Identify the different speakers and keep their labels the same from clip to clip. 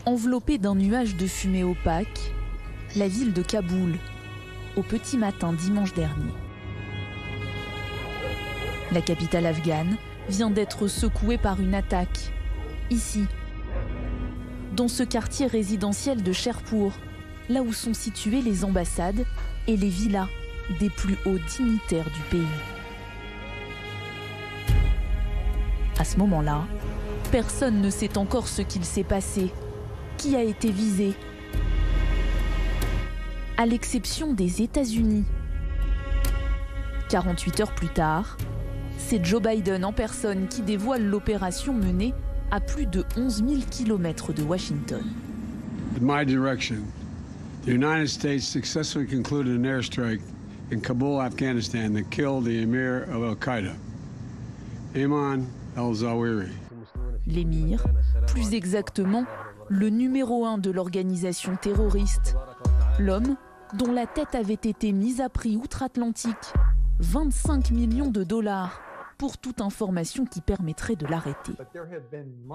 Speaker 1: Enveloppée d'un nuage de fumée opaque, la ville de Kaboul, au petit matin dimanche dernier. La capitale afghane vient d'être secouée par une attaque. Ici, dans ce quartier résidentiel de Sherpur, là où sont situées les ambassades et les villas des plus hauts dignitaires du pays. À ce moment-là, personne ne sait encore ce qu'il s'est passé, qui a été visé, à l'exception des États-Unis. 48 heures plus tard, c'est Joe Biden en personne qui dévoile l'opération menée à plus de 11 000 km de Washington.
Speaker 2: In my direction, the United States successfully concluded an airstrike in Kabul, Afghanistan that killed the emir of Al-Qaeda, Ayman al-Zawahiri.
Speaker 1: L'émir, plus exactement, le numéro 1 de l'organisation terroriste. L'homme dont la tête avait été mise à prix outre-Atlantique, 25 millions de dollars, pour toute information qui permettrait de l'arrêter.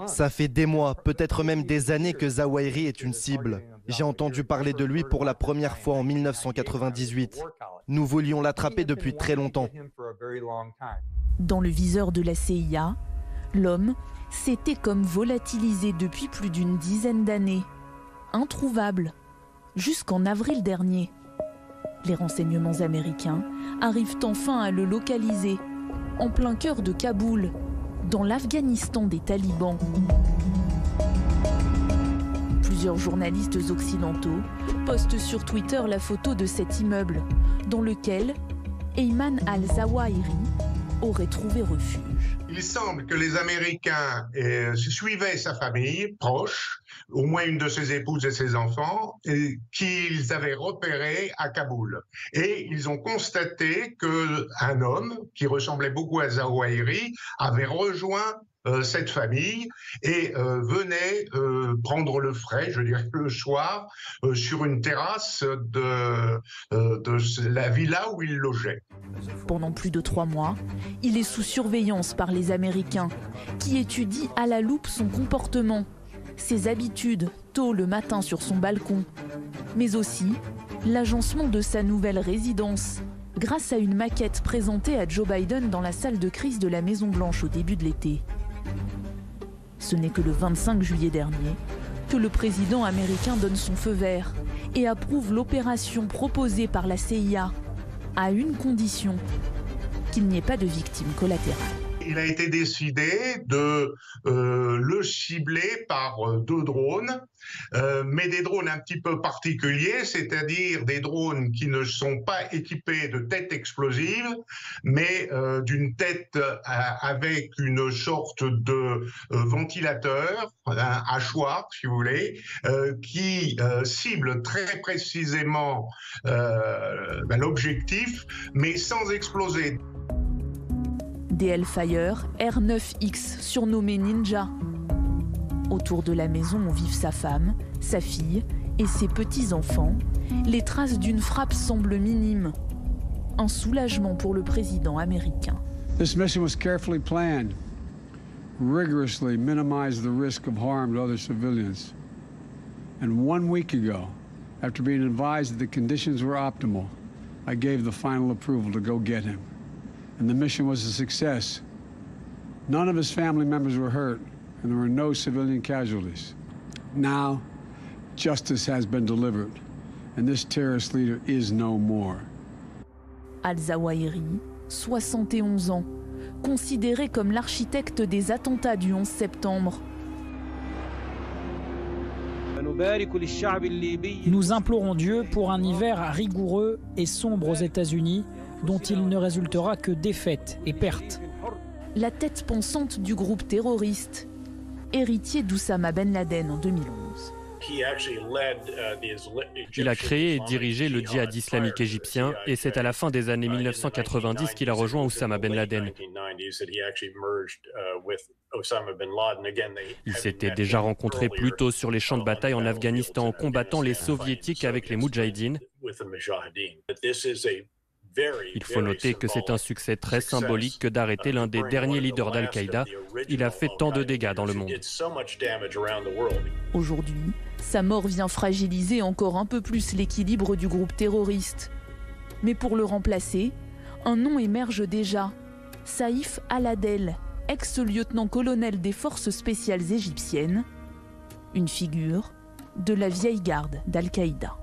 Speaker 3: Ça fait des mois, peut-être même des années que Zawahiri est une cible. J'ai entendu parler de lui pour la première fois en 1998. Nous voulions l'attraper depuis très longtemps.
Speaker 1: Dans le viseur de la CIA, l'homme s'était comme volatilisé depuis plus d'une dizaine d'années. Introuvable, jusqu'en avril dernier. Les renseignements américains arrivent enfin à le localiser, en plein cœur de Kaboul, dans l'Afghanistan des talibans. Plusieurs journalistes occidentaux postent sur Twitter la photo de cet immeuble, dans lequel Ayman al-Zawahiri aurait trouvé refuge.
Speaker 4: Il semble que les Américains suivaient sa famille proche, au moins une de ses épouses et ses enfants, qu'ils avaient repéré à Kaboul. Et ils ont constaté qu'un homme qui ressemblait beaucoup à Zawahiri avait rejoint cette famille et venait prendre le frais, je dirais le soir, sur une terrasse de la villa où il logeait.
Speaker 1: Pendant plus de 3 mois, il est sous surveillance par les Américains, qui étudient à la loupe son comportement, ses habitudes tôt le matin sur son balcon, mais aussi l'agencement de sa nouvelle résidence, grâce à une maquette présentée à Joe Biden dans la salle de crise de la Maison-Blanche au début de l'été. Ce n'est que le 25 juillet dernier que le président américain donne son feu vert et approuve l'opération proposée par la CIA, à une condition, qu'il n'y ait pas de victimes collatérales.
Speaker 4: Il a été décidé de le cibler par 2 drones, mais des drones un petit peu particuliers, c'est-à-dire des drones qui ne sont pas équipés de têtes explosives, mais d'une tête avec une sorte de ventilateur, un hachoir si vous voulez, qui cible très précisément l'objectif, mais sans exploser.
Speaker 1: Des Hellfire R9X surnommés Ninja. Autour de la maison où vivent sa femme, sa fille et ses petits-enfants, les traces d'une frappe semblent minimes. Un soulagement pour le président américain.
Speaker 2: This mission was carefully planned, rigorously minimized the risk of harm to other civilians. And 1 week ago, after being advised that the conditions were optimal, I gave the final approval to go get him. And the mission was a success. None of his family members were hurt, and there were no civilian casualties. Now, justice has been delivered, and this terrorist leader is no more.
Speaker 1: Al-Zawahiri, 71 ans, considéré comme l'architecte des attentats du 11 septembre.
Speaker 5: Nous implorons Dieu pour un hiver rigoureux et sombre aux États-Unis, dont il ne résultera que défaite et perte.
Speaker 1: La tête pensante du groupe terroriste, héritier d'Oussama Ben Laden en 2011.
Speaker 6: Il a créé et dirigé le djihad islamique égyptien et c'est à la fin des années 1990 qu'il a rejoint Oussama Ben Laden. Ils s'étaient déjà rencontrés plus tôt sur les champs de bataille en Afghanistan en combattant les soviétiques avec les Moudjahidines. Il faut noter que c'est un succès très symbolique que d'arrêter l'un des derniers leaders d'Al-Qaïda. Il a fait tant de dégâts dans le monde.
Speaker 1: Aujourd'hui, sa mort vient fragiliser encore un peu plus l'équilibre du groupe terroriste. Mais pour le remplacer, un nom émerge déjà. Saïf al-Adel, ex-lieutenant-colonel des forces spéciales égyptiennes, une figure de la vieille garde d'Al-Qaïda.